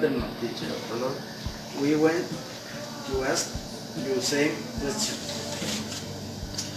afternoon, teacher. Afternoon. We went to ask you same question.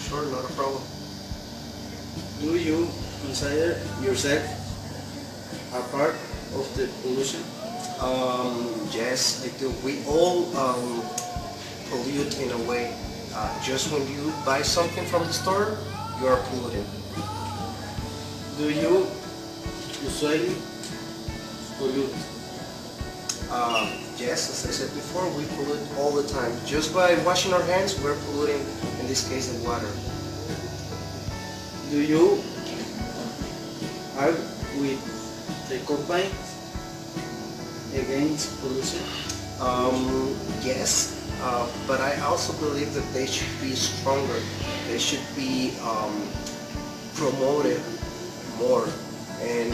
Sure, not a problem. Do you consider yourself a part of the pollution? Yes, I do. We all pollute in a way. Just when you buy something from the store, you are polluting. Do you usually pollute? Yes, as I said before, we pollute all the time. Just by washing our hands, we're polluting, in this case, the water. Do you argue with the company against pollution? Yes, but I also believe that they should be stronger. They should be promoted more, and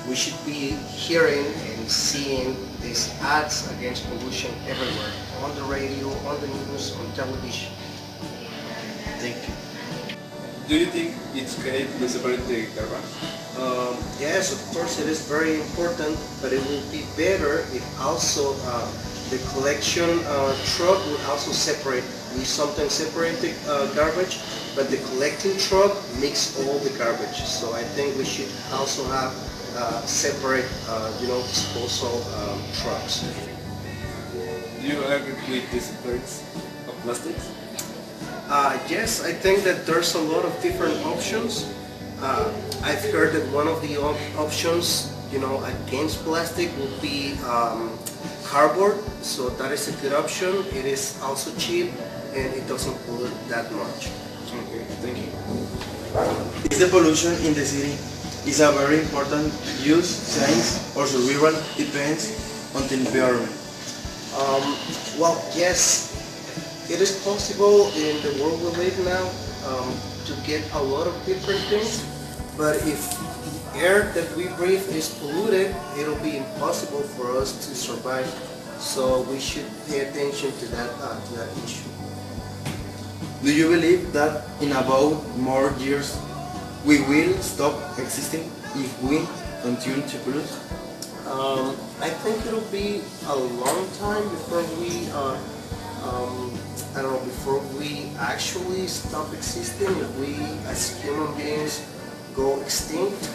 we should be hearing and seeing these ads against pollution everywhere, on the radio, on the news, on television. Thank you. Do you think it's okay to separate the garbage? Yes, of course it is very important, but it will be better if also the collection truck would also separate. We sometimes separate the garbage, but the collecting truck mix all the garbage. So I think we should also have separate, disposal trucks. Do you agree with these effects of plastics? Yes, I think that there's a lot of different options. I've heard that one of the options, against plastic would be cardboard. So that is a good option. It is also cheap and it doesn't pollute that much. Okay, thank you. Is the pollution in the city is a very important use, science or survival depends on the environment? Well, yes, it is possible in the world we live now to get a lot of different things, but if the air that we breathe is polluted, it'll be impossible for us to survive. So we should pay attention to that issue. Do you believe that in about more years we will stop existing if we continue to pollute? I think it'll be a long time before we before we actually stop existing, if we as human beings go extinct.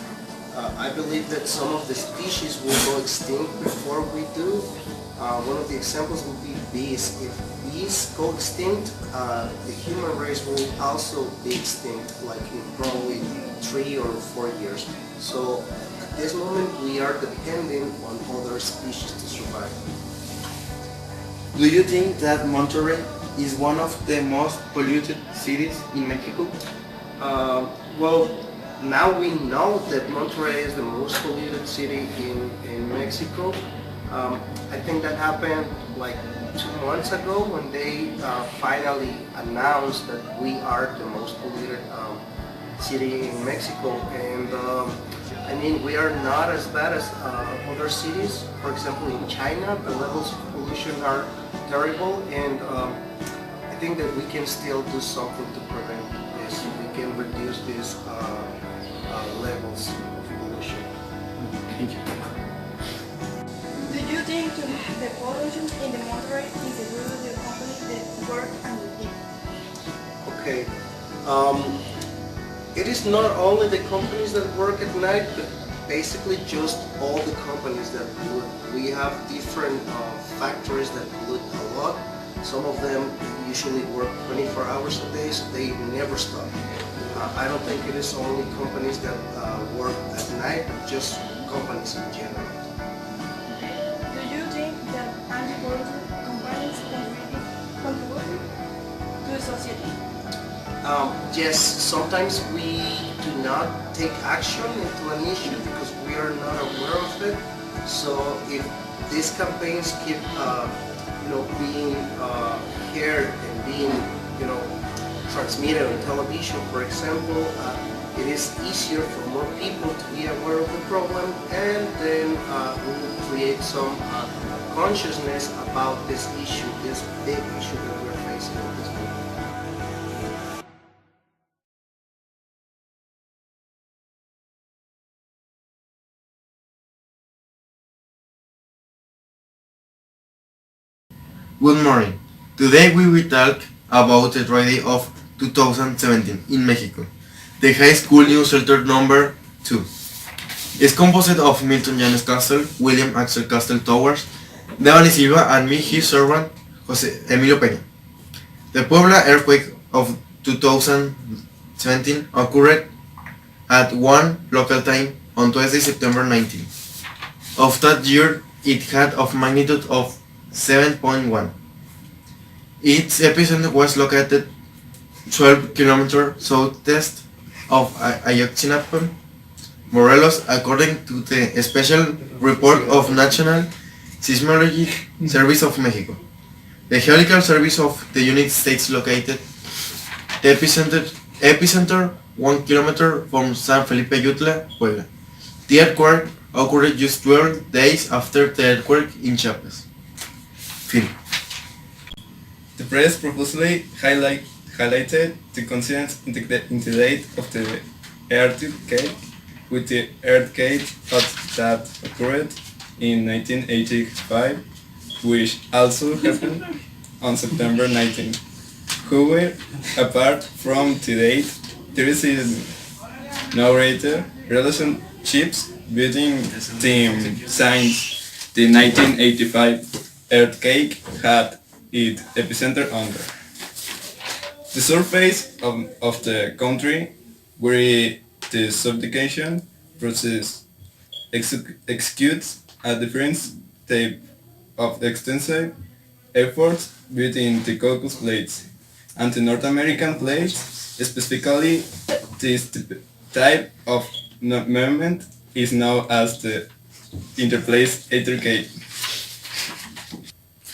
I believe that some of the species will go extinct before we do. One of the examples would be bees. If bees go extinct, the human race will also be extinct, like in probably 3 or 4 years. So at this moment we are depending on other species to survive. Do you think that Monterrey is one of the most polluted cities in Mexico? Well, now we know that Monterrey is the most polluted city in Mexico. I think that happened like 2 months ago when they finally announced that we are the most polluted city in Mexico. And I mean, we are not as bad as other cities. For example, in China, the levels of pollution are terrible, and I think that we can still do something to prevent this. We can reduce these levels of pollution. Thank you. Do you think the pollution in the Monterrey is the result of the companies that work and live? Okay. It is not only the companies that work at night, but basically just all the companies that pollute. We have different factories that pollute a lot. Some of them usually work 24 hours a day, so they never stop. I don't think it is only companies that work at night, but just companies in general. Do you think that anti-pollution companies contribute to the society? Yes, sometimes we do not take action into an issue because we are not aware of it. So if these campaigns keep, being heard and being, transmitted on television, for example, it is easier for more people to be aware of the problem, and then we will create some consciousness about this issue, this big issue that we're facing at this moment. Good morning. Today we will talk about the tragedy of 2017 in Mexico. The high school news shelter number 2 is composed of Milton James Castle, William Axel Castle Towers, Devani Silva, and me, his servant, Jose Emilio Peña. The Puebla earthquake of 2017 occurred at 1 local time on Tuesday, September 19. Of that year, it had of magnitude of 7.1. Its epicenter was located 12 kilometers southeast of Ayotzinapa, Morelos, according to the special report of National Seismology Service of Mexico. The Geological Service of the United States located the epicenter 1 kilometer from San Felipe Yutla, Puebla. The earthquake occurred just 12 days after the earthquake in Chiapas. Fin. The press profusely highlighted the coincidence in the date of the earthquake with the earthquake that occurred in 1985, which also happened on September 19. However, apart from the date, there is no greater relationships between the signs. The 1985 earthquake had its epicenter under the surface of the country, where the subduction process executes a different type of extensive efforts between the Caucasus plates and the North American plates. Specifically, this type of movement is known as the interplace earthquake.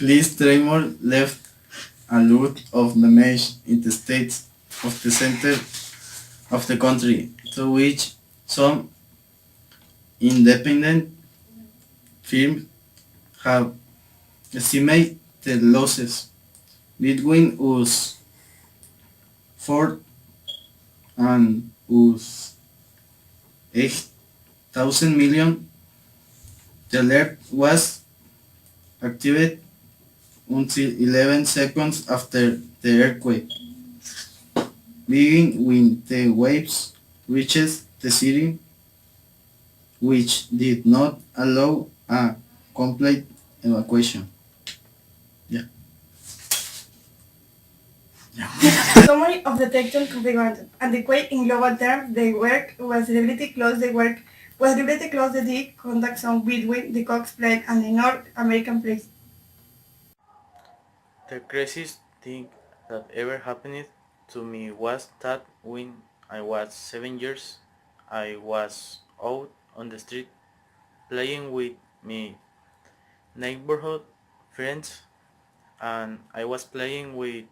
This tremor left a lot of damage in the states of the center of the country, to which some independent firms have estimated the losses between us 4 and us 8,000 million. The alert was activated until 11 seconds after the earthquake, beginning when the waves reached the city, which did not allow a complete evacuation. Summary of the tecton configuration. And the quake in global terms, the work was deliberately close the deep contact zone between the Cox plate and the North American plate. The craziest thing that ever happened to me was that when I was 7 years, I was out on the street playing with my neighborhood friends, and I was playing with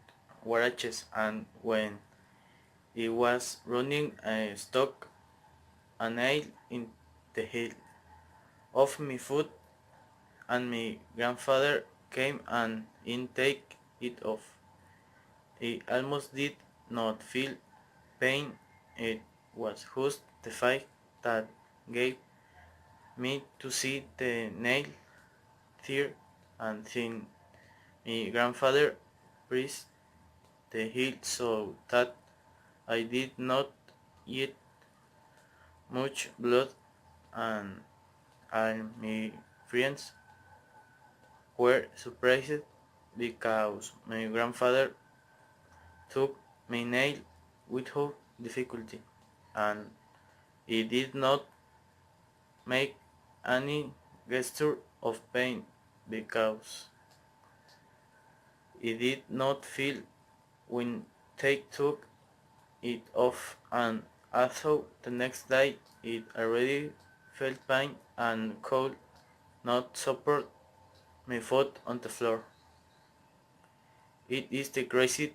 huaraches, and when I was running, I stuck a nail in the heel of my foot, and my grandfather came and take it off. I almost did not feel pain. It was just the fact that gave me to see the nail tear, and then my grandfather pressed the heel so that I did not get much blood, and all my friends were surprised because my grandfather took my nail without difficulty, and he did not make any gesture of pain because he did not feel when they took it off, and although the next day it already felt pain and could not support my foot on the floor. It is the crazy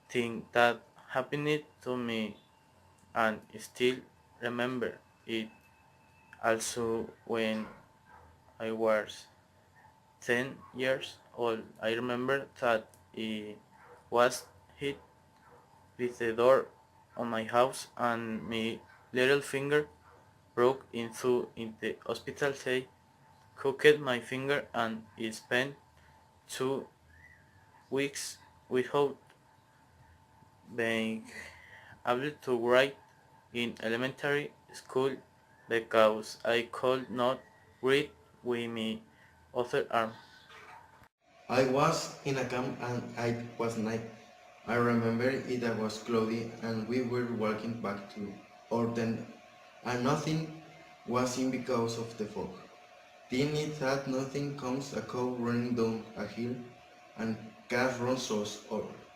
thing that happened to me, and still remember it. Also, when I was 10 years old, I remember that I was hit with the door on my house, and my little finger broke into in the hospital. They cooked my finger, and I spent 2 weeks without being able to write in elementary school because I could not read with my other arm. I was in a camp and it was night. I remember it was cloudy and we were walking back to our tent and nothing was in because of the fog. Then it that nothing comes a cow running down a hill and cat runs us over.